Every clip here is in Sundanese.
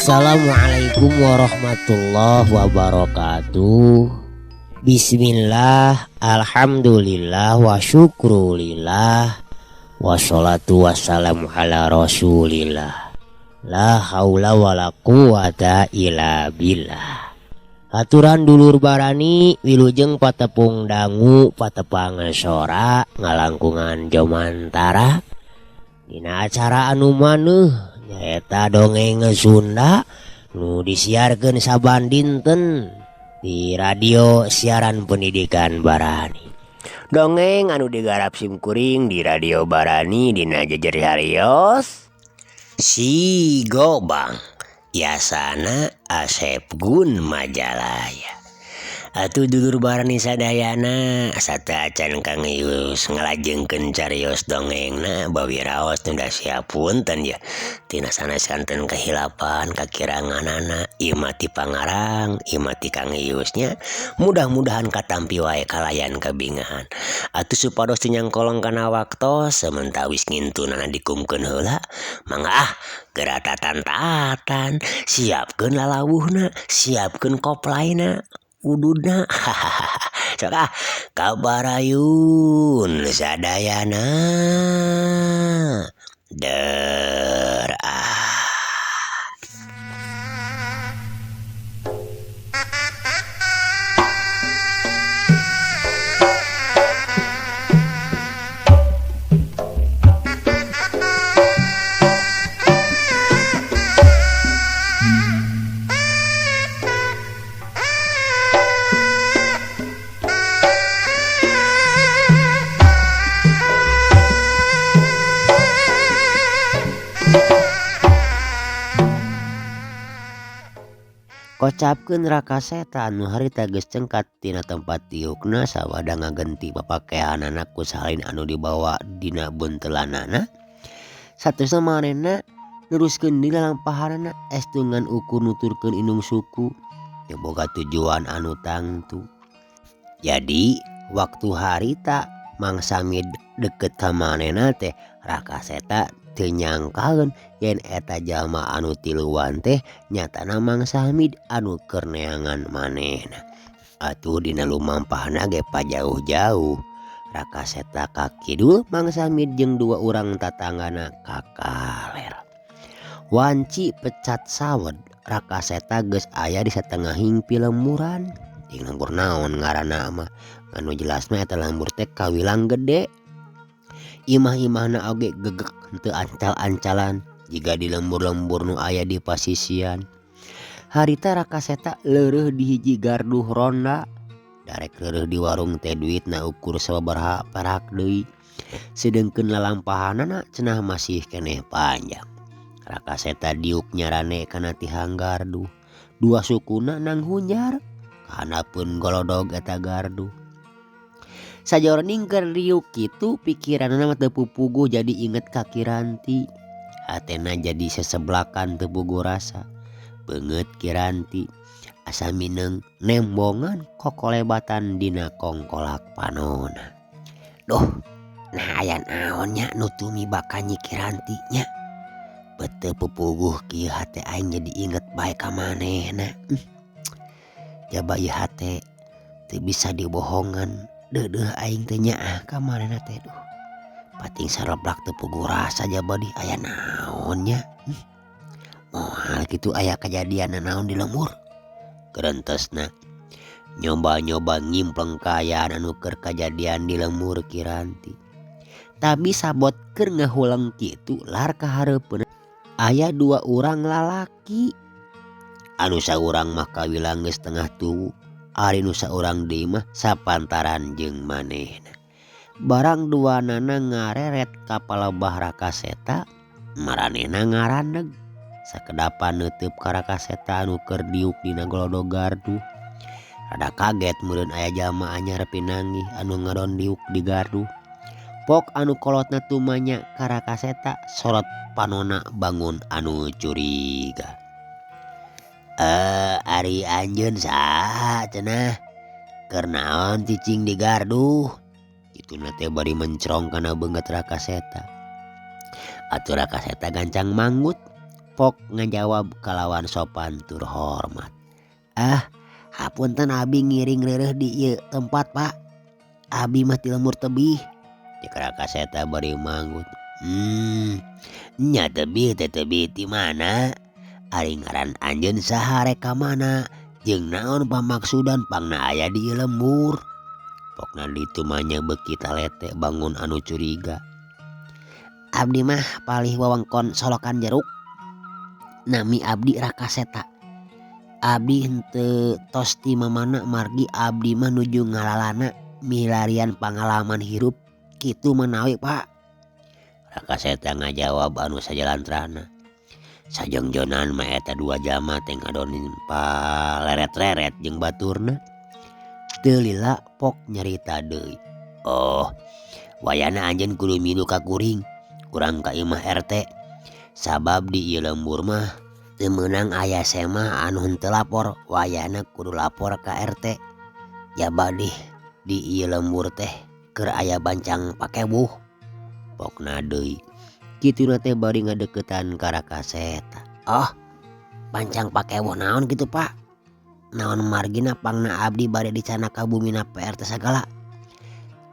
Assalamualaikum warahmatullahi wabarakatuh. Bismillah, alhamdulillah, wa syukrulillah, wassalatu wassalamu ala rasulillah. La haula wa la quwata illa billah. Aturan dulur barani wilujeng patepung dangu patepang sora ngalangkungan jomantara dina acara anu maneuh nyaeta dongeng Sunda nu disiarkeun saban dinten di radio siaran pendidikan Barani. Dongeng anu digarap simkuring di radio Barani dina jejer harios Si Gobang, yasana Asep Gun Majalaya. Atuh dulur Barani sadayana sataacan Kang Yus ngalajengkeun carios dongengna bawi raos tunda siapunten ya tina sanes-santen kehilapan kakiranganana imati pangarang imati Kang Yusnya mudah-mudahan katampi wae kalayan kabingahan atuh supados nyangkolong kana waktos sementawis ngintunana dikumkeun heula mangga geura tatan-tatan siapkeun lalawuhna siapkeun koplaina ududna hahaha kabarayun sadayana der Kocapkeun Raka Seta anu harita geus cengkat tina tempat tiukna sawada ngagenti papakehanana ku salin anu dibawa dina buntelanana saterusna manehna neruskeun dina lampahanana estungan ukur nuturkeun indung suku teu boga tujuan anu tangtu. Jadi waktu harita Mang Samid deket ka manehna teh Raka Seta teu nyangkaeun yen eta jalma anu tiluan teh nyatana Mang Samid anu keur neangan manehna. Atuh dina lumampahna ge pajauh-jauh Raka Seta ka kidul Mang Samid jeung dua urang tatanggana ka kaler. Wanci pecat sawed Raka Seta geus aya di satengahing pilemuran. Ting lembur naon ngaranna mah anu jelasna eta lembur teh Kawilang Gede. Imah-imahna oge gegek henteu ancal-ancalan jiga di lembur-lembur nu aya di pasisian. Harita Raka Seta leureuh di hiji garduh ronda. Darek leureuh di warung teh duitna ukur sababaraha perak deui. Sedengkeun lalampahanana cenah masih keneh panjang. Raka Seta diuk nyarane kana tihang gardu. Dua sukuna nang hunjar kanapeun golodog eta gardu. Sajorning keur riuk kitu pikiranna mah teu pupuguh jadi inget ka Kiranti. Hatena jadi seseblakan teu puguh rasa. Beungeut Kiranti asa mineng nembongan kokolebatan dina kongkolak panona. Duh, nah aya naon nya nu tumiba ka Nyi Kiranti nya. Beuteung pupuguh kieu hate aing jadi inget bae ka manehna. Jaba ieu hate teu bisa dibohongan. Deudeuh aing teh nyaah ka manehna teh duh. Pating sareblak teu puguh rasa jaba di aya naon nya. Moal kitu aya kajadian naon di lembur. Gerentesna nyoba-nyoba ngimpleng kaayaan anu keur kajadian di lembur Kiranti. Tapi sabot keur ngahuleng kitu lar ka hareupeun aya dua urang lalaki anu saurang mah kawilang geus tengah tuwuh, ari nu saurang deui mah sapantaran jeung manehna. Barang duanana ngareret ka palebah Rakaseta, maranehna ngarandeg. Sakedapan neuteub ka Rakaseta anu keur diuk dina Golodo Gardu. Rada kaget meureun aya jalma anyar pinanggih anu ngadon diuk di Gardu. Pok anu kolotna tumanya ka Rakaseta sorot panonna bangun anu curiga. Ari anjeun saha cenah? Keur naon cicing di Gardu? Kituna teh bari mencrong kana beungeut Rakaseta. Atuh Rakaseta gancang manggut. Pok ngajawab kalawan sopan tur hormat. Hapunten abi ngiring reureuh di ieu tempat Pak. Abi mah ti lembur tebih. Cek Rakaseta bari manggut. Nya tebih teh tebih ti mana? Ari ngaran anjeun saha rek ka mana? Jeung naon pamaksudan pangna aya di ieu lembur? Pokna ditu manya beuki talete bangun anu curiga. Abdi mah palih wewengkon Solokan Jeruk. Nami abdi Rakaseta. Abdi henteu tos ti mamana margi abdi mah nuju ngalalana milarian pangalaman hirup kitu menawi Pak. Rakaseta ngajawab anu sajalantrana. Sajongjonan mah eta 2 jalma teh ngadonin paleret-leret jeung baturna. Teu lila Pok nyarita deui. Wayana anjeun kudu milu ka kuring. Urang ka imah RT. Sabab di ieu lembur mah teu meunang aya semah anu henteu lapor. Wayana kudu lapor ka RT. Jabadeh di ieu lembur teh keur aya bancang pakewuh. Pokna deui. Kituna teh bari ngadeuketan ka Rakaseta. Bancang pakewuh naon kitu Pak? Naon margina pangna abdi bade dicana ka bumina PRT sagala.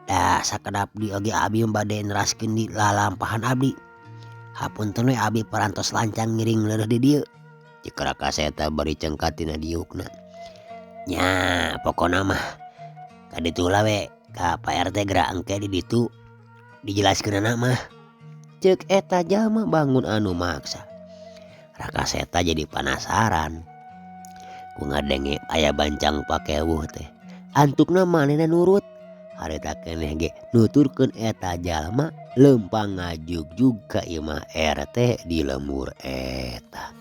Da sakedap di oge abdi bade neraskeun di lalampahan abdi. Hapunten we abdi parantos lancang ngiring leureuh di dieu. Cek Rakaseta bari cengkat tina diukna. Nya pokona mah kaditu heula we ka Pak RT geura engke di ditu dijelaskeunana mah. Ceuk eta jalma bangun anu maksa. Rakaseta jadi penasaran. Ku ngadenge aya bancang pakewuh teh. Antukna manehna nurut. Harita keneh ge nuturkeun eta jalma leumpang ngajugjug ka imah RT di lembur eta.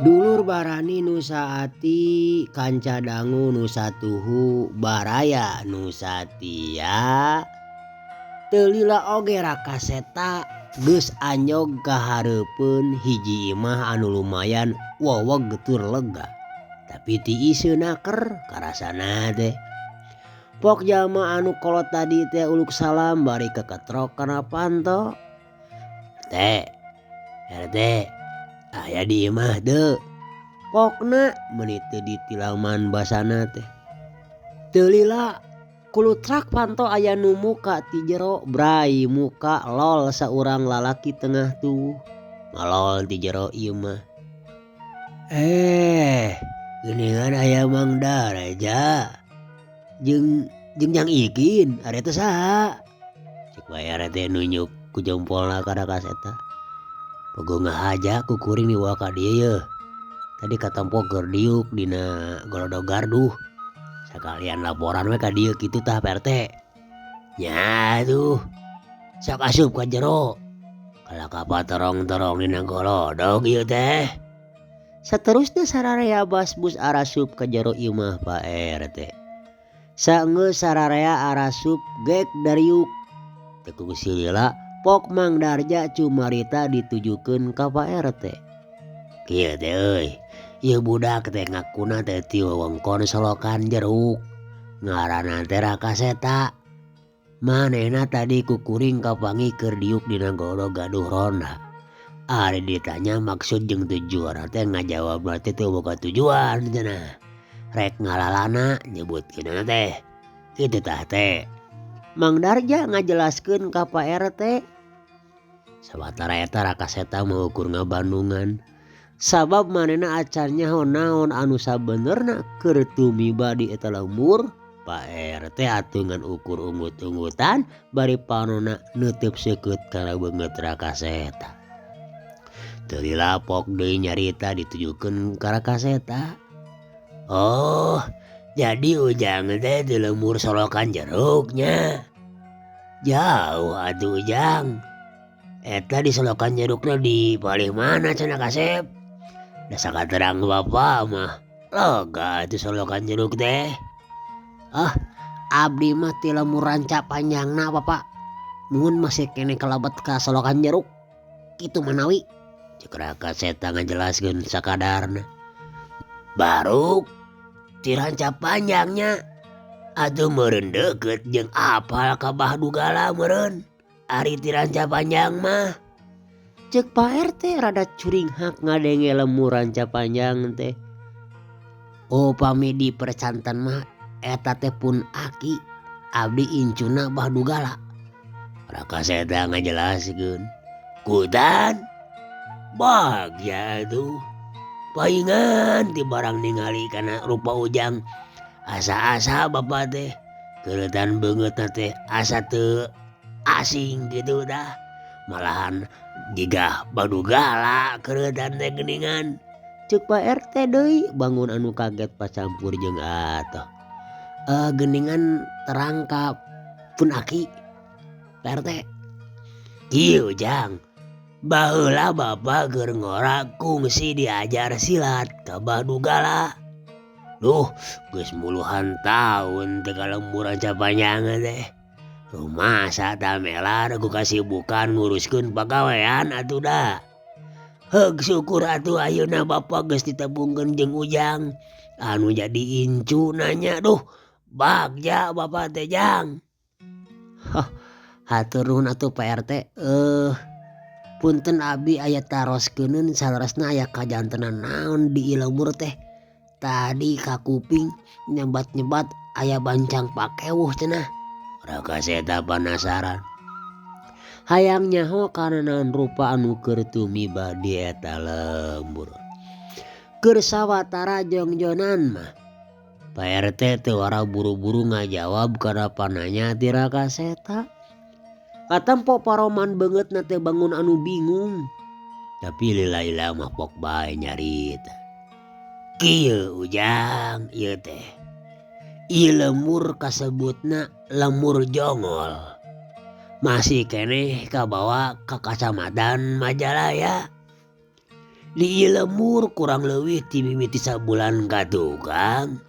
Dulur barani nu saati kanca dangu nu satuhu baraya nu satia. Teu lila oge Rakaseta geus anyog ka hareupeun hiji imah anu lumayan weweg tur lega. Tapi ti iseunaker karasana teh. Pok jalma anu kolot tadi teh uluk salam bari keketrok kana panto. RT aya di imah teu? Pokna meuni teu ditilaman basana teh. Teu lila kulutrak panto aya nu muka ti jero brai muka lol saurang lalaki tengah tuwuh. Ngalol ti jero ieu mah. Geuningan aya Mang Dareja. Jeung Jang Ikin, ari teh saha? Cek bae RT nunjuk ku jempolna ka Rakaseta. Pogo ngahaja ku kuring dibawa ka dieu yeuh. Tadi katampo keur diuk dina Golodo Gardu. Sakalian laporan we ka dieu kitu tah Pak RT. Nya tuh. Sok asup ka jero. Kalaka paterong-terong dina Golodo ieu teh. Saterusna sararea basbus arasup ka jero imah Pak RT. Saenggeus sararea arasup gek dariuk. Teu ku silila Pok Mang Darja cumarita ditujukeun ka Pak RT. Kieu teh euy, ieu budak teh ngakuna teh ti wewengkon Solokan Jeruk. Ngaranna teh Rakaseta. Manehna tadi ku kuring kapangi keur diuk dina Golodo Gaduh Ronda. Ari ditanya maksud jeung tujuanna teh ngajawabna teh teu boga tujuan cenah. rek ngalalana nyebutkeun teh. Kitu tah teh. Mang Darja ngajelaskeun ka Pak RT. Sawatara eta Raka Seta mengukur ngabandungan. Sabab manehna acan nyaho naon anu sabenerna keur tumiba di eta lembur. Pak RT atuh ngan ukur unggut-unggutan bari panonna neuteub seukeut kana beungeut Raka Seta. Teu dilapok deui nyarita ditujukeun ka Raka Seta. Oh, jadi Ujang teh di lembur solokan jeruknya. Jauh atuh Ujang. Eta di solokan jerukna di palih mana cenah Kasep? Da sakaterang Bapa mah loga atuh solokan jeruk teh. Ah, abdi mah ti lembur ranca panjangna Bapak. Mun masih kene kalebet ka solokan jeruk. Kitu manawi. Ceuk Raka Seta ngajelaskeun sakadarna. Baruk ti ranca panjangnya. Atuh meureun deukeut jeung apal ka Bahdugala meureun. Ari ti ranca panjang mah. Ceuk Pak RT rada curing hak ngadenge lembur ranca panjang teh. Upami di percantan mah eta teh pun aki abdi incuna Bahdugala. Raka Seta ngajelaskeun. Kutan bagja tuh. Paingan ti barang ningali kana rupa Ujang. Asa-asa Bapak teh keuretan beungeutna teh asa teu asing gitu dah. Malahan jigah Bahdugala keuretan teh geuningan. Ceuk Pak RT deui bangun anu kaget pacampur jeung atoh. Geuningan terangkap pun aki Pak RT. Kieu Ujang. Baheula Bapak keur ngora kungsi diajar silat ka Bahdugala. Duh, geus muluhan taun teu kalembur ranca panjang teh. Rumasa tamelar ku kasibukan nguruskeun pagawean atuh da. Heug syukur atuh ayeuna Bapak geus ditebungkeun jeung Ujang. Anu jadi incu nanya duh bagja Bapak teh Jang. Hah, hatur nuhun atuh Pak RT. Punten abdi aya taroskeun salaresna aya kajantenan naon di lembur teh. Tadi ka kuping nyebat-nyebat aya bancang pakewuh cenah. Raka Seta penasaran. Hayang nyaho kana naon rupa anu keur tumiba di eta lembur. Keur sawatara jongjonan mah Pak RT teu wara buru-buru ngajawab kana pananya ti Raka Seta. Katempo paroman beungeutna teh bangun anu bingung. Tapi lila-lila mah pok bae nyarita. Kieu Ujang ieu teh. Ieu lembur kasebutna lembur jongol. Masih keneh kabawa ka Kacamatan Majalaya. Di ieu lembur kurang leuwih ti mimiti sabulan katukang.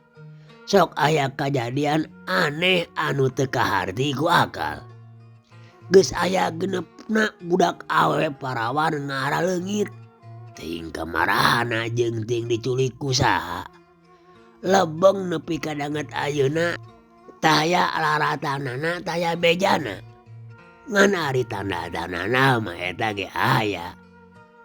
Sok aya kajadian aneh anu teu kaharti ku akal. Geus aya genepna budak awewe parawan ngara leungit. Ting kamarahana jeung ting diculik ku saha. Lebeng nepi ka danget ayeuna taya laratanana taya bejana. Ngan ari tanda-tandana mah eta ge aya.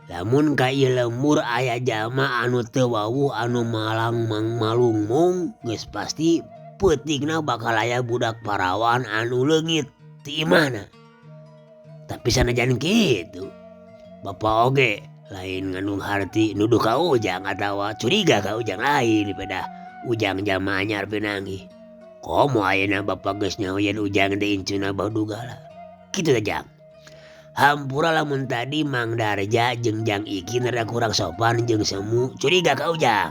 Lamun ka ieu lembur aya jalma anu teu wawuh anu malang malungmung geus pasti peutingna bakal aya budak parawan anu leungit ti imahna. Tapi sanajan kitu Bapak oge lain ngandung harti nuduh ka Ujang atawa curiga ka Ujang lain daripada Ujang jalma anyar pinanggi. Komo ayeuna Bapak geus nyaho yen Ujang teh incuna Bahdugala. Kitu teh Jang. Hampura lamun tadi Mang Darja jeung Jang Iki rada kurang sopan jeung semu curiga ka Ujang.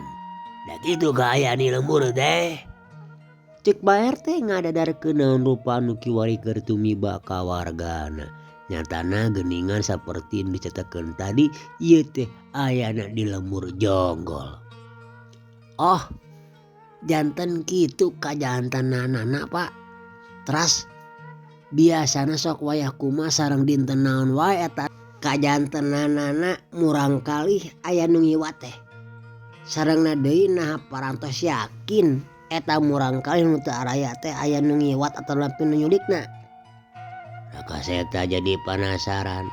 Da kitu kaayaan ieu lembur teh. Ceuk Pak RT ngadadarkeun naon rupa anu kiwari keur tumiba ka wargana. Nyatana geuningan saperti dicatekeun tadi ieu teh ayana di lembur jonggol. Oh, janten kitu kajantenanana Pak. Teras biasana sok wayah kumaha sareng dinten naon wae eta kajantenanana murang kalih aya nu ngiwat teh. Sarengna deui naha parantos yakin eta murang kalih nu teu araya teh aya nu ngiwat atawa nepi nu nyulikna. Raka Seta jadi penasaran.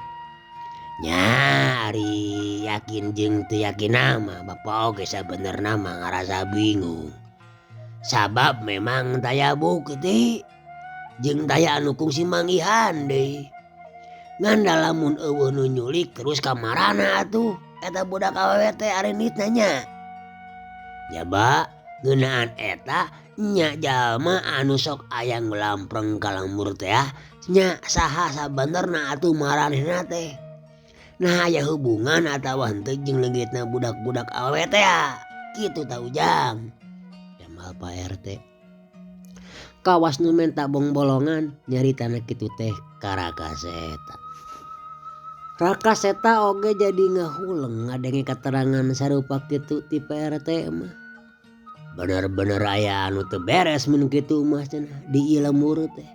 Nya ari yakin jeung teu yakin mah Bapak oge sabenerna mah ngarasa bingung. Sabab memang daya bukti jeung daya anu kungsi manggihan deui. Ngan lamun eueuh nu nyulik terus kamarana atuh eta budak awewe teh arenitna nya. Jaba ngeunaan eta nya jalma anu sok aya nglampreng ka lembur teh nya saha sabenerna atuh maranehna teh. Nah aya hubungan atawa henteu jeung leungitna budak-budak awewe teh kitu ta Ujang. Jamal Pak RT. Kawas nu menta bong-bolongan nyaritana kitu teh ka Rakaseta. Rakaseta oge jadi ngahuleng ngadenge keterangan sarupa kitu ti Pak RT mah. Bener-bener aya anu teu beres mun kitu mah cenah di ieu lembur teh.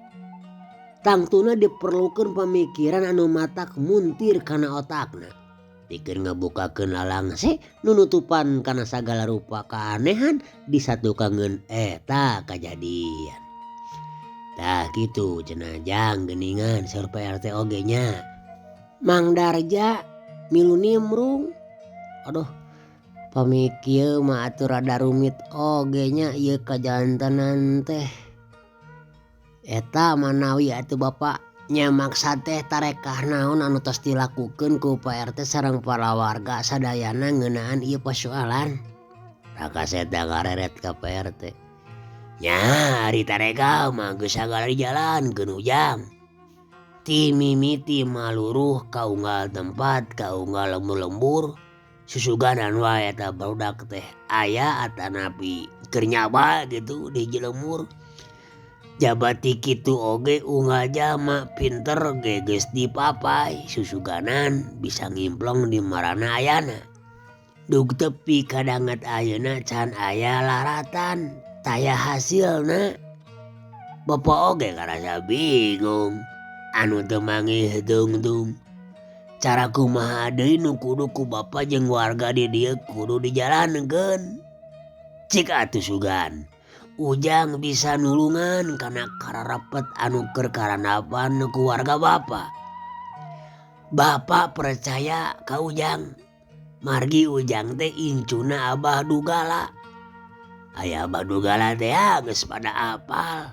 Tangtuna diperlukeun pamikiran anu matak muntir kana otakna. Pikeun ngabukakeun lalangse nu nutupan kana sagala rupa kaanehan disatukangeun eta kajadian. Tah kitu cenah Jang geuningan saur Pak RT oge nya. Mang Darja milu nimrung. Aduh pamikir mah atuh rada rumit oge nya ieu kajantenan teh. Eta manawi atuh Bapak nya maksad teh tarekah naon anu tos dilakukeun ku Pak RT sareng para warga sadayana ngeunaan ieu persoalan. Rakaseta ngareret ka Pak RT. Nya ari tarekah mah geus sagala dijalankeun Ujang. Ti mimiti maluruh ka unggal tempat ka unggal lembur-lembur susuganan wae eta barudak teh aya atanapi keur nyaba gitu di lembur. Jabati kitu oge unggal jalma pinter ge geus dipapai susuganan bisa ngimplong di marana ayana. Dug tepi kadanget ayeuna can aya laratan taya hasilna. Bapak oge karasa bingung anu teu mangih dungdung. Cara kumaha deui nu kudu ku Bapak jeung warga di dieu kudu dijalankeun. Cik atuh sugan Ujang bisa nulungan kana kararepet anu keur karanapan ku warga Bapak. Bapak percaya ka Ujang. Margi Ujang teh incuna Abah Dugala. Aya Abah Dugala teh geus pada apal.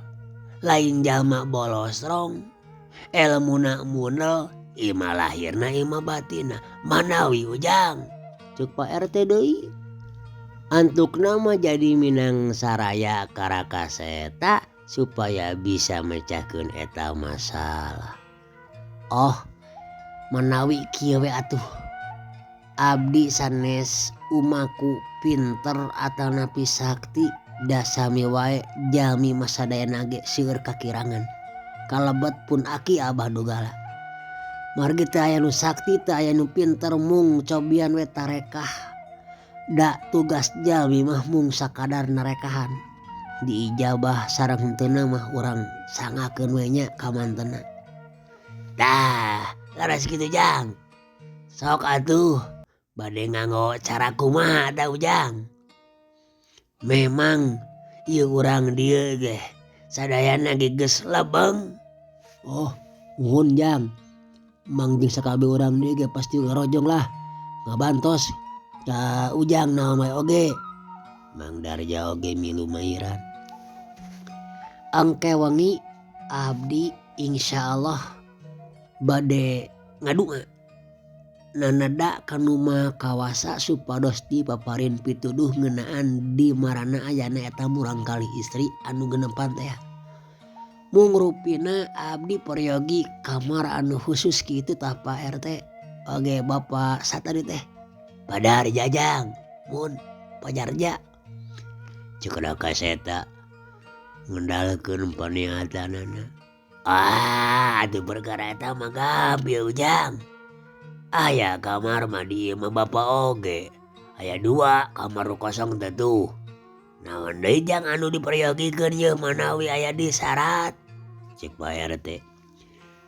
Lain jalma bolosrong. Elmuna munel ima lahirna ima batina manawi Ujang. Cuk Pak RT deui. Antukna mah jadi minang saraya ka Rakaseta supaya bisa mecahkeun eta masalah. Oh manawi kieu we atuh. Abdi sanes umaku pinter atanapi sakti da sami wae jalmi mah sadayana ge seueur kakirangan. Kalebet pun aki Abah Dugala. Margi teu aya nu sakti teu aya nu pinter mung cobian we tarekah. Da tugas jalmi mah mung sakadar narekahan. Diijabah sareng henteuna mah urang sangakeun we nya ka mantenna. Tah laras kitu Jang. Sok atuh bade nganggo cara kumaha tah Ujang. Memang ieu urang dieu ge sadayana ge geus lebeng. Oh nuhun Jang. Mang jeung sakabeh urang dieu ge pasti ngarojong lah ngabantos ka Ujang naon wae oge. Mang Darja oge milu mairan. Engke wengi abdi insyaallah bade ngadua nanada kanu maha kawasa supados dipaparin pituduh ngeunaan di marana ayana eta murangkalih istri anu genepan teh. Mung rupina abdi peryogi kamar anu khusus kitu tah Pak RT oge Bapak sateudeut teh. Padahar Jajang mun pajarja. Cuk Rakaseta ngendalkeun paniatanana. Atuh perkara eta mah gampil Ujang. Aya kamar mah di mah Bapak oge. Aya 2 kamar nu kosong teh tuh. Naon deui Jang anu diperyogikeun yeuh manawi aya di syarat. Cek Pak RT.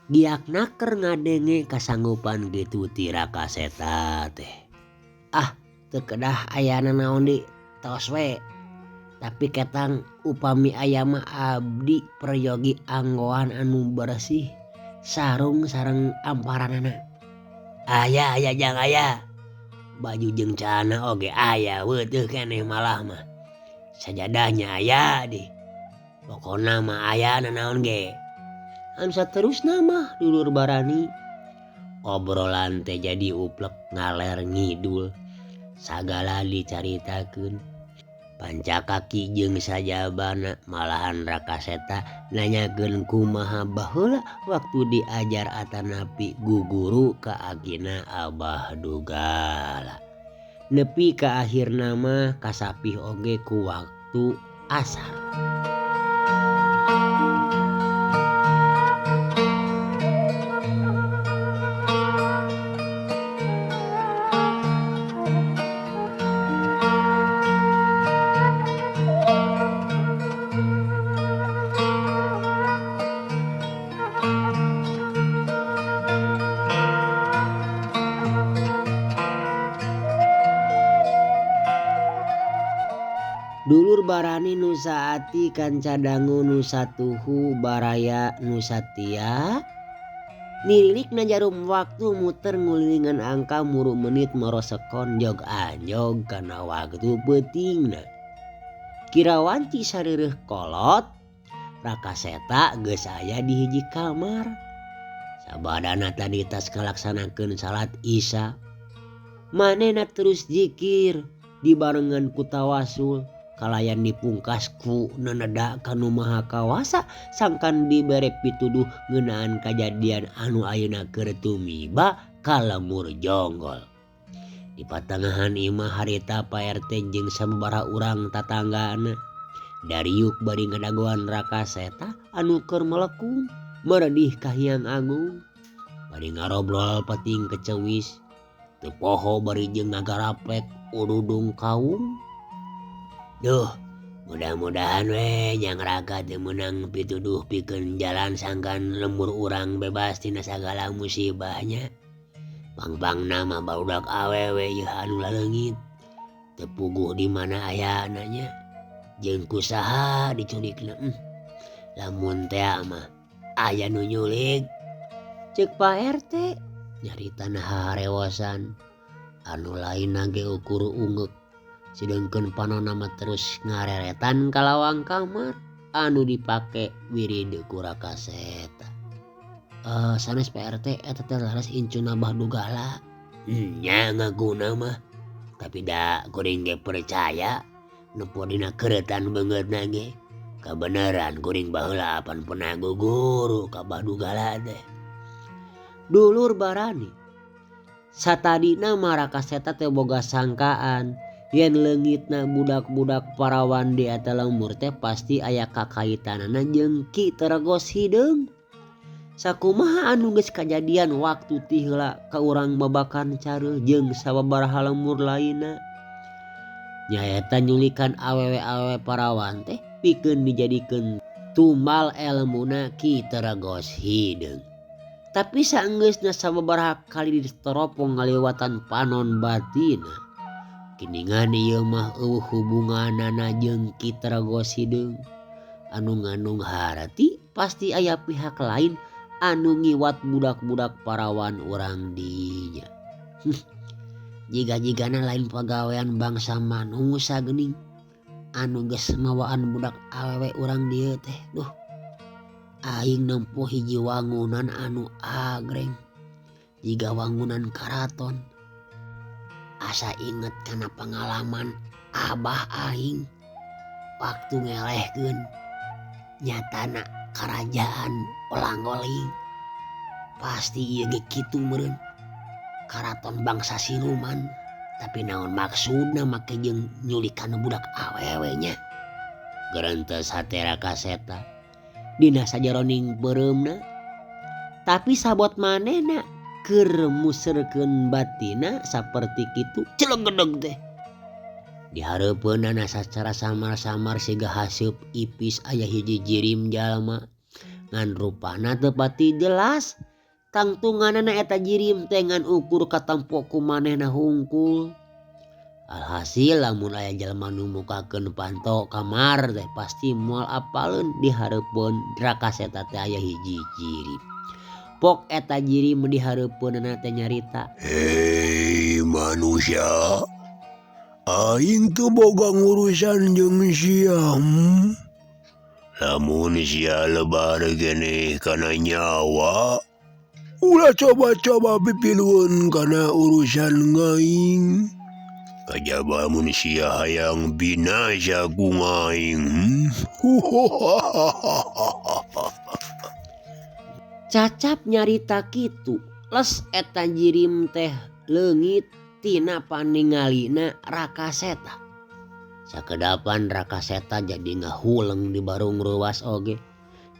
Giakna keur ngadenge kasanggupan kitu ti Rakaseta teh. Teu kedah ayana naon di tos we. Tapi ketang upami aya mah abdi peryogi anggoan anu bersih sarung sareng amparanana. Aya Jang aya. Baju jeung celana oge aya weuteuh keneh malah mah. sajadahnya aya deh. Pokona mah aya nanaon ge. Anu saterusna mah dulur Barani. Obrolan teh jadi uplek ngaler ngidul. Sagala dicaritakeun. Pancakaki jeung sajabana malahan Rakaseta nanyakeun kumaha baheula waktu diajar atanapi guguru ka agina Abah Dugala. Nepi ka akhirna mah kasapih oge ku waktu asar. Dulur Barani nu saati kanca dangu nu satuhu baraya nu satia. Nirilikna jarum waktu muter ngulilingan angka muru menit morosekon jog anjog kana waktu peutingna. Kirawanci sareureuh kolot Rakaseta geus aya di hiji kamar. Sabadana tadi tas ngalaksanakeun salat Isya. Manehna terus zikir dibarengan ku tawasul. Kalayan dipungkas ku neneda kanu maha kawasa sangkan dibere pituduh ngeunaan kajadian anu ayeuna keur tumiba ka lemur jonggol. Di patangahan imah harita Pak RT jeung sababaraha urang tatanggana. Dariuk bari ngadagoan Rakaseta anu keur melekung meredih ka Hyang Agung. Bari ngarobrol peting kecewis. Teu poho bari jeung ngagaraplek ududung kaum. Duh, mudah-mudahan we Nyang Raka teu meunang pituduh pikeun jalan sangkan lemur urang bebas tina sagala musibahnya. Pang-pangna mah barudak awewe ieu anu laleungit. Teu puguh di mana ayana nya. Jeung kusaha diculikna. Lamun teh mah aya nu nyulik. Ceuk Pak RT nyaritana harewosan. Anu lainna ge ukur ungeuk. Sedengkeun panonna mah terus ngareretan ka lawang kamar anu dipake wiride ku Rakaseta. Sanes Pak RT eta teh laras incun Abah Dugala. Nya ngaguna mah. Tapi da kuring ge percaya nu podina keuretan beungeutna ge. Kabeneran kuring baheula apan pernah guguru ka Abah Dugala teh. Dulur Barani. Satadina mah Rakaseta teh boga sangkaan yen leungitna budak-budak parawan di eta lemur teh pasti aya kakaitanana jeung Ki Tergos Hideung. Sakumaha anu geus kajadian waktu ti heula ka urang babakan careuh jeung sababaraha lemur lainna. Nyaeta nyulikan awewe-awewe parawan teh pikeun dijadikeun tumbal elmuna Ki Tergos Hideung. Tapi saenggeusna sababaraha kali diteropong ngaliwatan panon batina. Kiningan ieu mah eueuh hubunganana jeung Ki Tergos Hideung. Anu ngandung harati pasti aya pihak lain anu ngiwat budak-budak parawan urang dinya. Jiga-jigana lain pagawean bangsa manusa geuning anu geus mawaan budak awewe urang dieu teh. Duh. Aing nempo hiji wangunan anu agreng. Jiga wangunan karaton. Asa inget kana pengalaman abah aing waktu ngelehkeun nyatana kerajaan Olang-oling. Pasti ieu ge kitu meureun. Karaton bangsa siluman. Tapi naon maksudna make jeung nyulikan budak awewe nya. Geureunteu hate Rakaseta dina sajaroning beureumna. Tapi sabot manehna keur muserkeun batina saperti kitu celegedeg teh. Di hareupeunana sacara samar-samar siga haseup ipis aya hiji jirim jalma ngan rupana teu pati jelas. Tangtunganana eta jirim teh ngan ukur katempo ku manehna hungkul. Alhasil lamun aya jalma nu mukakeun panto kamar teh pasti moal apaleun di hareupeun Rakaseta teh aya hiji jirim. Pok eta jirim di hareupeunana teh nyarita, "Hei manusia, Aing teu boga ngurusan jeung sia. Lamun sia lebar keneh kana nyawa, ulah coba-coba pipilueun kana urusan ngaing. Kajaba mun sia hayang binasa ku ngaing. Cacap nyarita kitu, les eta jirim teh leungit tina paningalina Rakaseta. Sakedapan Rakaseta jadi ngahuleng di barung ruas oge.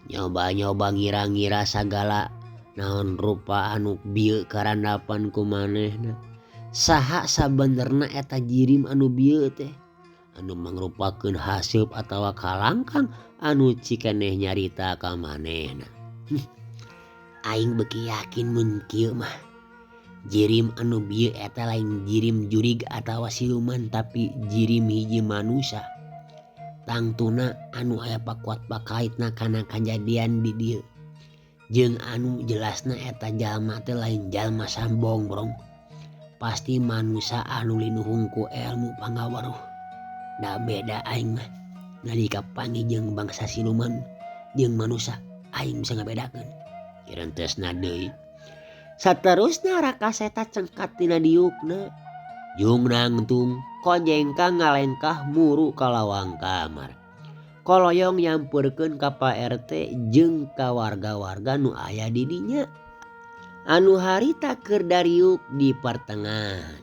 Nyoba-nyoba ngira-ngira sagala naon rupa anu bieu karandapan ku manehna. Saha sabenerna eta jirim anu bieu teh, anu mangrupakeun haseup atawa kalangkang anu cikeneh nyarita ka manehna. Aing beuki yakin mun kieu mah jirim anu bieu eta lain jirim jurig atawa siluman, tapi jirim hiji manusia. Tangtuna anu aya pakuat pakaitna kana kajadian di dieu. Jeung anu jelasna eta jalma teh lain jalma sambong brong. Pasti manusia anu linuhung ku ilmu pangaweruh. Da beda aing mah nalika pangi jeung bangsa siluman jeung manusia aing bisa ngabedakeun. Kirentesna deui. Saterusna Rakaseta cengkat tina diukna. Jung nangtung kojengka ngalengkah muru ka lawang kamar. Koloyong nyampeurkeun ka Pak RT jeung ka warga-warga nu aya di dinya. Anu harita keur dariuk di pertengahan.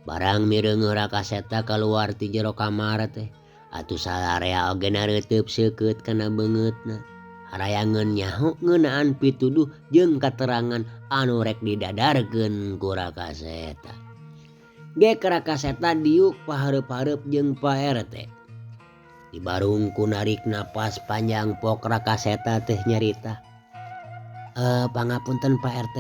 Barang mireungeun Rakaseta kaluar ti jero kamar teh, atuh salarea oge nareuteub seukeut kana beungeutna. Harayangeun nyaho ngeunaan pituduh jeung katerangan anu rek didadarkeun ku Rakaseta. Gek Rakaseta diuk pahareup-hareup jeung Pak RT. Di barung ku narik napas panjang pok Rakaseta teh nyarita. Pangapunten Pak RT.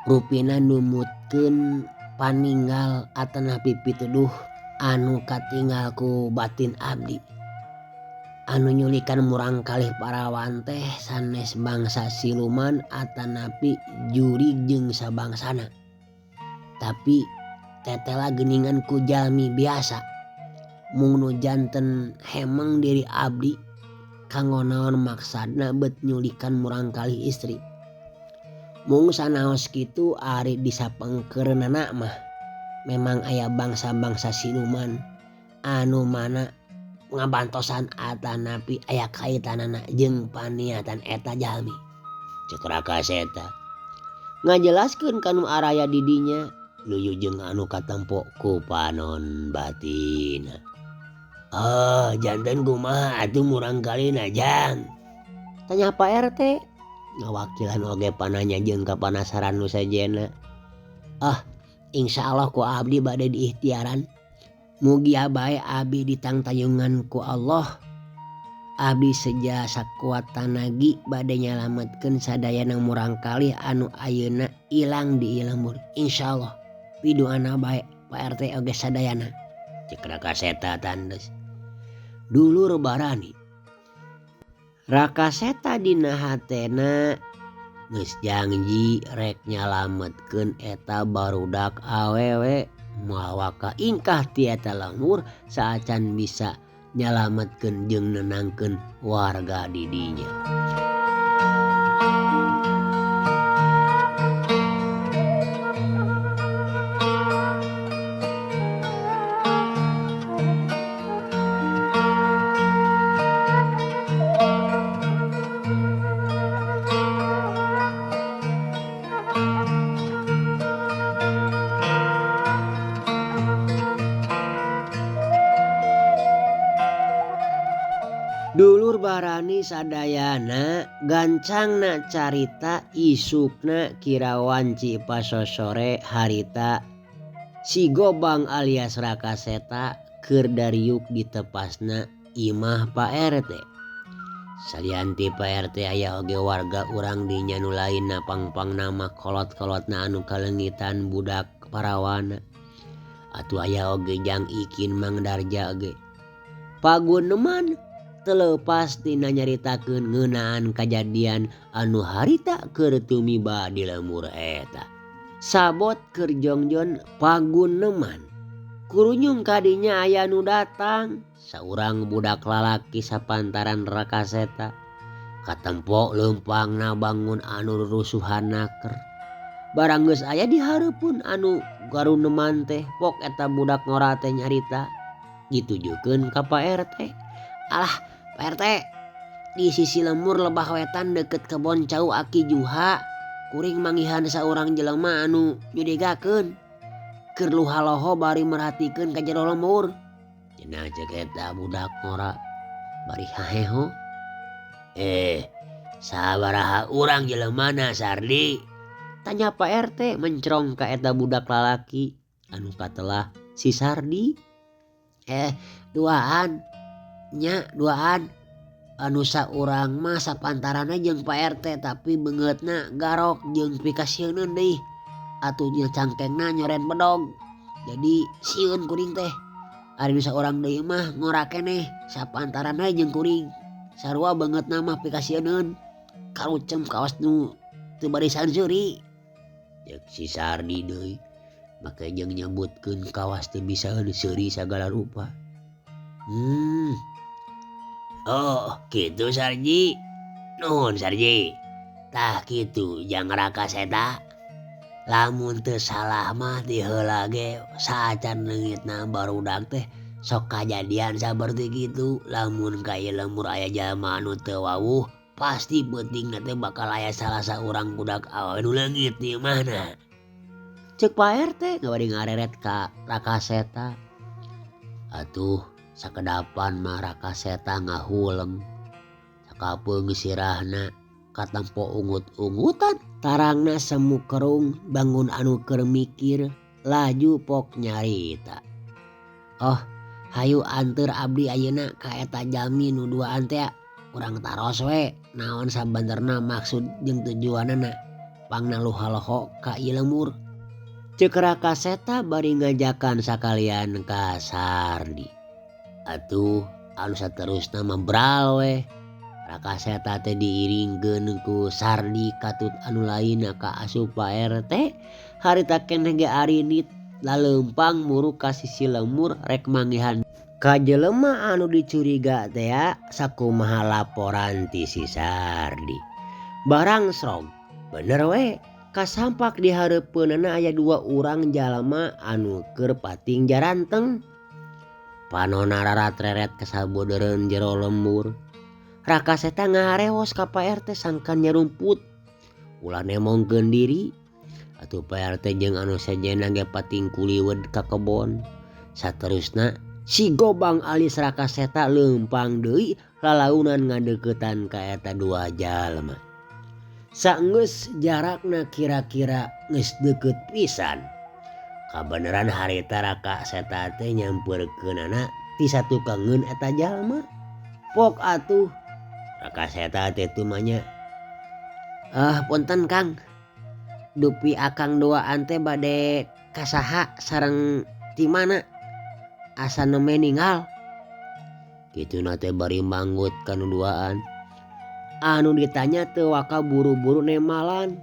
Rupina numutkeun paninggal atanapi pituduh anu katinggal ku batin abdi. Anu nyulikan murang kalih parawan teh sanes bangsa siluman atanapi jurig jeung sabangsana. Tapi tetela geuningan ku jalmi biasa. Mung nu janten hemeng diri abdi kanggo naon maksadna bet nyulikan murang kalih istri. Mung sanaos kitu ari disapengkeurna mah memang aya bangsa-bangsa siluman anu mana ngabantosan atanapi aya kaitanana jeung paniatan eta jalmi. Cek Rakaseta ngajelaskeun kanu araya di dinya luyu jeung anu katempo ku panon batina. Janten kumaha atuh murang kalina jang? Tanya Pak RT. Ngawakilan oge pananya jeung kapanasaran nu sajena. Insyaallah ku abdi bade diikhtiaran. Mugi bae abdi ditangtayungan ku Allah. Abdi seja sakuat tanagi bade nyalametkeun sadayana murang kalih anu ayeuna ilang di ilembur. Insyaallah pidoana bae Pak RT oge sadayana. Cek Rakaseta tandes. Dulur barani. Rakaseta dina hatena geus janji rek nyalametkeun eta barudak awewe mawa ka ingkah ti eta lemur saacan bisa nyalametkeun jeung nenangkeun warga di dinya. Dulur barani sadayana gancangna carita isukna kirawan Cipasosore harita si Gobang alias Rakaseta keur dariuk di tepasna imah Pak RT. Salianti Pak RT aya oge warga urang dinya nu lainna pangpang nama kolot-kolotna anu kalengitan budak parawana. Atuh aya oge Jang Ikin Mang Darja oge. Paguneman telepas tina nyaritakeun ngeunaan kajadian anu harita keur tumiba di lemur eta. Sabot keur jongjon paguneman Kurunyung kadinya aya nu datang saurang budak lalaki sapantaran Rakaseta. Katempo lempangna bangun anu rusuhan naker. Barang geus aya di hareupeun anu garuneman teh pok eta budak ngora teh nyarita ditujukeun ka Pak RT. Alah Pak RT, di sisi lemur lebah wetan deket kebon cau Aki Juha kuring manggihan saurang jelema anu nyudegakeun keur luhaloho bari merhatikeun ka jero lemur. Cenah ceuk eta budak ngora bari haheho. Sabaraha urang jelemana Sardi? Tanya Pak RT mencrong ka eta budak lalaki anu katelah si Sardi. Duaan. Nya duaan. Anu saurang mah sapantarana jeung Pak RT tapi beungeutna garok jeung pikasieun deui. Atuh jeung cangkengna nyoren bedog. Jadi sieun kuring teh. Ari nu saurang deui mah ngora keneh sapantarana jeung kuring. Sarua beungeutna mah pikasieun karucem kawas nu teu barisan seuri. Cek si Sardi deui. Make jeung nyebutkeun kawas teu bisa seuri sagala rupa. Oh kitu Sarji. Nuhun Sarji. Tah kitu jang Rakaseta. Lamun teu salah mah di heula ge saacan leungitna barudak teh sok kajadian saperti kitu. Lamun ka ieu lemur aya jalma anu teu wawuh pasti beutingna teh bakal aya salah saurang budak awewe nu leungit di imahna. Ceuk Pak RT ngabari ngareret ka Rakaseta. Atuh sakedapan mah Rakaseta ngahuleng. Sakapeung sirahna katempo ungut-ungutan. Tarangna semu kerung bangun anu keur mikir laju pok nyarita. Oh hayu anteur abdi ayeuna ka eta jalmi nu duaan teh urang taros we naon sabenerna maksud jeung tujuanna pangna luhaloho ka ieu lemur. Ceuk Rakaseta bari ngajakan sakalian ka Sardi. Atuh anu saterusna mah bral we. Rakaseta teh diiringkeun ku Sardi katut anu lainna ka asup Pak RT. Harita keneh ge arinit laleumpang muru ka sisi lemur rek manggihan ka jelema anu dicuriga teh sakumaha laporan ti si Sardi. Barang srog bener we kasampak di hareupeunna aya 2 urang jalma anu keur pating jaranteng. Panonna rarat-reret kasabodeureun jero lembur. Rakaseta ngareos ka Pak RT sangkan nyarumput. Ulah nemongkeun diri. Atuh Pak RT jeung anu sejenna ge pating kuliwed ka kebon. Saterusna si Gobang alis Rakaseta leumpang deui lalaunan ngadeuketan ka eta 2 jalma. Saenggeus jarakna kira-kira geus deukeut pisan. Kabeneran harita Rakaseta teh nyampeurkeunana ti satukangeun eta jalma. Pok atuh Rakaseta teh tumanya. Punten Kang. Dupi akang doaan teh bade kasaha sareng ti mana? Asa neme ninggal. Kituna teh bari manggut kanu duaan. Anu ditanya teu waka buru-buru nemalan.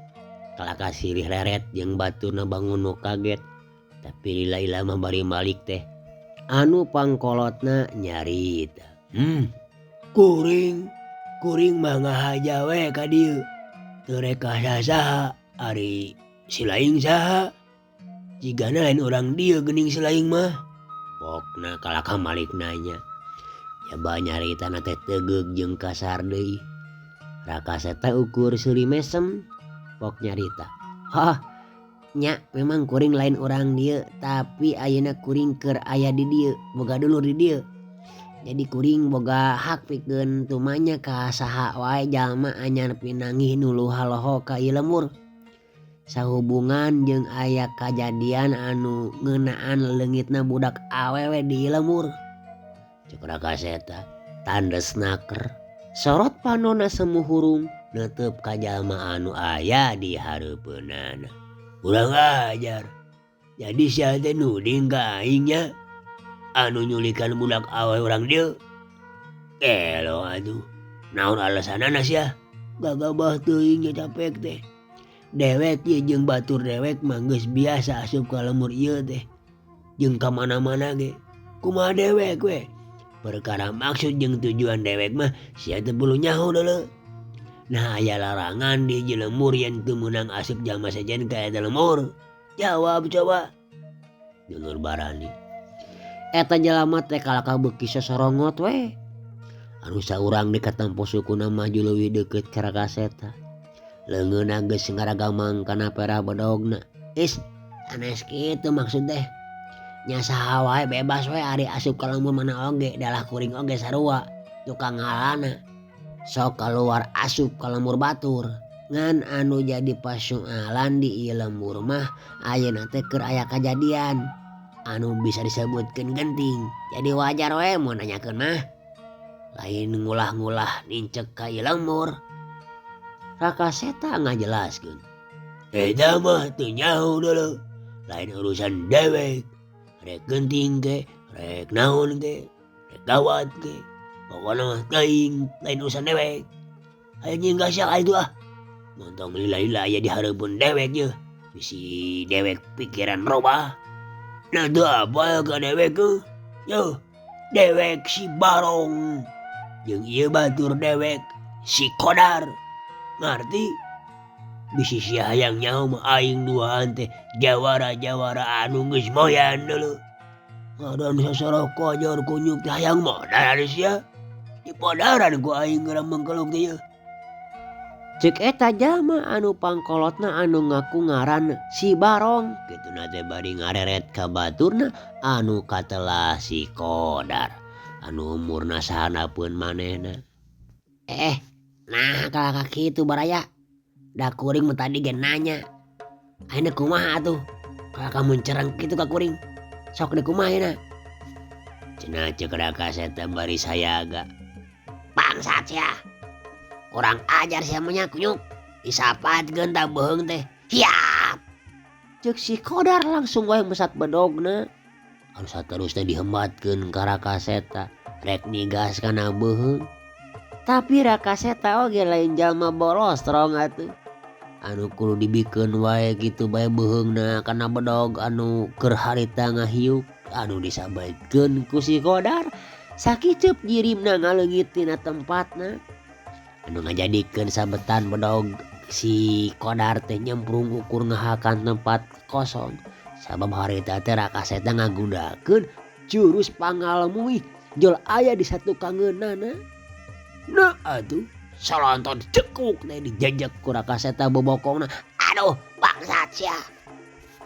Kalaka silih leret jeung baturna bangun nu kaget. Tapi lila mah bari balik teh. Anu pangkolotna nyarita. Kuring mah ngahaja we ka dieu. Teu rek saha ari si laing saha. Jigana lain urang dieu geuning si laing mah. Pokna kalaka malik nanya. Jaba nyaritana teh tegeug jeung kasar deui. Rakaseta ukur seuli mesem. Pok nyarita. Nya memang kuring lain urang dieu tapi ayeuna kuring keur aya di dieu boga dulur di dieu. Jadi kuring boga hak pikeun tumanya ka saha wae jalma anyar pinanggih nu luhaloho ka ieu lemur. Sahubungan jeung aya kajadian anu ngeunaan leungitna budak awewe di ieu lemur. Ceuk Rakaseta tandes naker. Sorot panonna semu hurung neuteup ka jalma anu aya di hareupeunana. Urang ajar. Jadi sia teh nuding ka aing nya. Anu nyulikan budak awewe urang dieu. Elo atuh. Naon alasanna sia? Gagabah teuing nya capek teh. Dewek ieu jeung batur dewek mah geus biasa asup ka lemur ieu teh. jeung ka mana-mana ge. Kumaha dewek we? Perkara maksud jeung tujuan dewek mah sia teu perlu nyaho deuleu. Nah aya larangan di hiji lemur yen teu meunang asup jalma sejen ka eta lemur? Jawab coba. Dulur Barani. Eta jalma teh kalaka beuki sosorongot we. Anu saurang di katampo sukuna maju leuwih deukeut ka Rakaseta. Leungeunna geus ngaragamang kana perah bedogna. Is, sanes kitu maksud teh. Nya saha wae bebas we ari asup ka lemur mana oge, dalah kuring oge sarua. Tukang ngalana. Sok kaluar asup ka lemur batur. Ngan anu jadi pasoalan di ieu lemur mah ayeuna teh keur aya kajadian anu bisa disebutkeun genting. Jadi wajar we mun nanyakeun mah. Lain ngulah-ngulah nincek ka ieu lemur. Rakaseta ngajelaskeun. Eta mah teu nyaho deuleu. Lain urusan dewek. Rek genting ge, rek naon ge, rek gawat ge. Pokona mah teuing lain urusan dewek. Aya nyingga sia itu ah. Montong lila-lila aya di hareupeun dewek ye. Bisi dewek pikiran robah. Nah teu apa ka dewek ke? Yo, dewek si Barong. Jeung ieu batur dewek si Kodar. Ngarti? Bisi sia hayang nyaho mah aing duaan teh jawara-jawara anu geus moyan deuleu. Ngadan sasoroko ajar kunyuk teh hayang modal ari sia. Dipodaran ku aing geura mengkeluk teh ieu. Ceuk eta jalma anu pangkolotna anu ngaku ngaran si Barong. Kituna teh bari ngareret ka baturna anu katelah si Kodar. Anu umurna sahanapeun manehna. Nah kalaka kitu baraya. Da kuring mah tadi ge nanya. Ayeuna kumaha atuh? Kalaka mun cereng kitu ka kuring. Sok deuk kumaha ayeuna? Cenah ceuk Rakaseta bari sayaga. Bangsat sia. Kurang ajar sia mah kunyuk. Disapatkeun tah beheung teh. Hiap. Ceuk si Kodar langsung wae mesat bedogna. Anu saterusna dihembatkeun ka Rakaseta. Rek nigas kana beheung. Tapi Rakaseta oge lain jalma bolos strong atuh. Anu kudu dibikeun wae kitu bae beheungna kana bedog anu keur harita ngahiuk. Anu disabaikeun ku si Kodar sakicep jirimna ngaleungit tina tempatna. Anu ngajadikeun sabetan bedog si Kodar teh nyemprung ukur ngahakan tempat kosong. Sabab harita teh Rakaseta ngagundakeun jurus pangalmuih jol aya di satu kangeunana. Nah atuh salonton cekuk teh dijejek ku Rakaseta bobokongna. Aduh bangsat sia.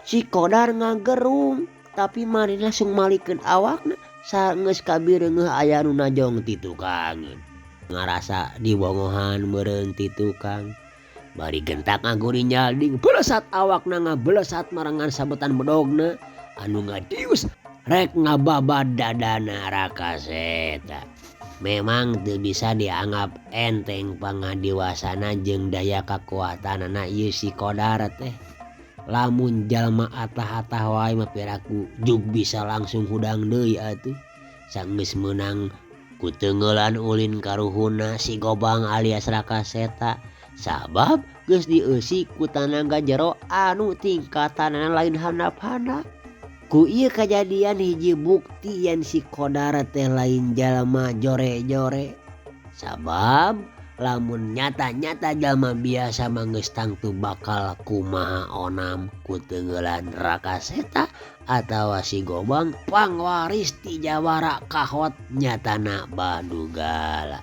Si Kodar ngagerung tapi mari langsung malikeun awakna saenggeus kabireungeuh aya anu najong ti tukangeun. Ngarasa dibongohan meureun ti tukang. Bari gentak ngaguri nyalding belesat awakna ngabelesat marangan sabetan bedogna anu ngadius rek ngababad dadana Rakaseta. Memang teu bisa dianggap enteng pangadiwasana jeung daya kakuatanana ieu si Kodar teh. Lamun jalma atah-atah wae mah piraku jug bisa langsung hudang deui atuh. Saenggeus meunang ku teungeulan ulin ka ruhuna si Gobang alias Rakaseta. Sabab geus dieusi ku tanaga jero anu tingkatanana lain handap-handap. Ku ieu kajadian hiji bukti yen si Kodar teh lain jalma jore-jore. Sabab lamun nyata-nyata jalma biasa mah geus tangtu bakal kumaha onam ku teungeulan Rakaseta atawa si Gobang pangwaris ti jawara kahot nyatana Badugala.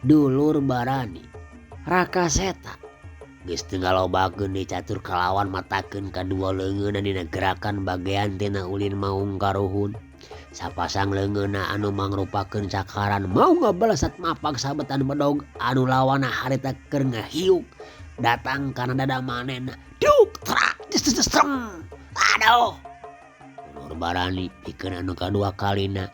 Dulur Barani, Rakaseta geus teu ngalobakeun di catur kalawan matakeun kadua leungeunna dina gerakan bagean tina ulin maung karuhun. Sapasang leungeunna anu mangrupakeun cakaran mau ngabalesat mapag sabetan bedog anu lawanna harita keur ngahiuk datang kana dada manehna. Duk trak strem. Aduh. Dulur Barani pikeun anu kadua kalina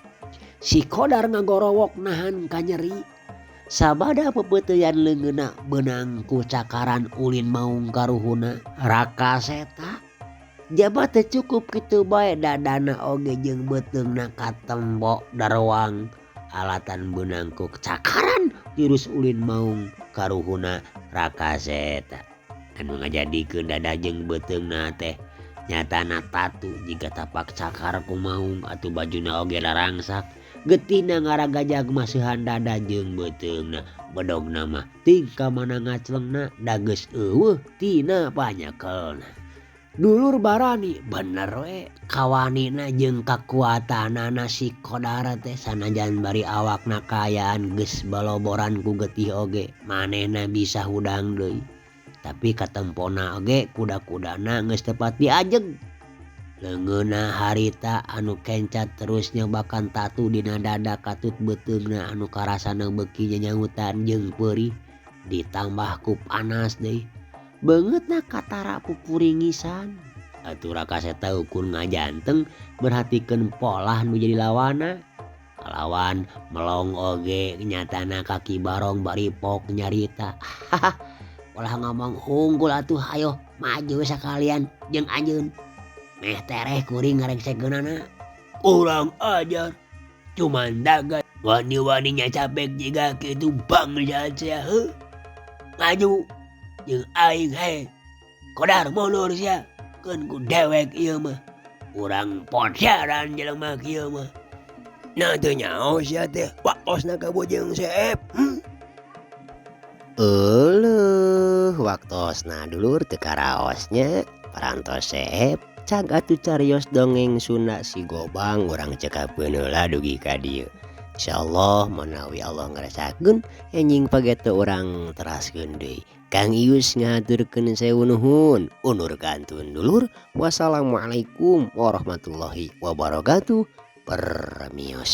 si Kodar ngagorowok nahan ka nyeri. Sabada pepeuteyan leungeunna beunang ku cakaran ulin maung karuhuna Rakaseta. Jabat teu cukup kitu bae dadana oge jeung beuteungna katembok daroang alatan beunang ku cakaran jurus ulin maung karuhuna Rakaseta. Anu ngajadikeun dada jeung beuteungna teh Nyatana tatu jika tapak cakar ku maung atuh bajuna oge larangsak. Getina ngaragajag masihan dada jeung beuteungna. Bedogna mah tingka mana ngaclengna dageus eueuh tina panyekelna. Dulur barani bener we kawanina jeung kakuatanana si Kodara teh sanajan bari awakna kaayaan geus baloboran ku getih oge manehna bisa hudang deui. Tapi katempona oge kuda-kudana geus tepat diajeg. Leungeunna harita anu kencat terus nyobakan tatu dina dada katut beuteungna anu karasana beuki nyanyautan jeung peurih ditambah ku panas deui. Beungeutna katara pupuringisan. Atuh raka eta ukur ngajanteng merhatikeun polah nu jadi lawanna. Kalawan melong oge nyatana kaki barong bari pok nyarita. Ulah ngomong unggul atuh hayo maju sakalian jeung anjeun. Meh tereh kuring ngarengsegkeunana. Kurang ajar. Cuman dagan wani-waninya capek jiga kitu bangsat sia heuh. Maju jeung aing he. Kodar mundur sia. Keun ku dewek ieu mah. Urang ponsiaran jelema kieu mah. Nah teu nyaho sia teh waktosna kabujeng Seep. Eueuh waktosna dulur teu karaosnya parantos Seep. Cag atuh carios dongeng Sunda si Gobang urang cekapeun heula dugi ka dieu. Insyaallah manawi Allah ngarasakeun enjing pagete urang teraskeun deui. Kang Ius ngaturkeun sewu nuhun. Undur kantun dulur. Wassalamualaikum warahmatullahi wabarakatuh. Permios.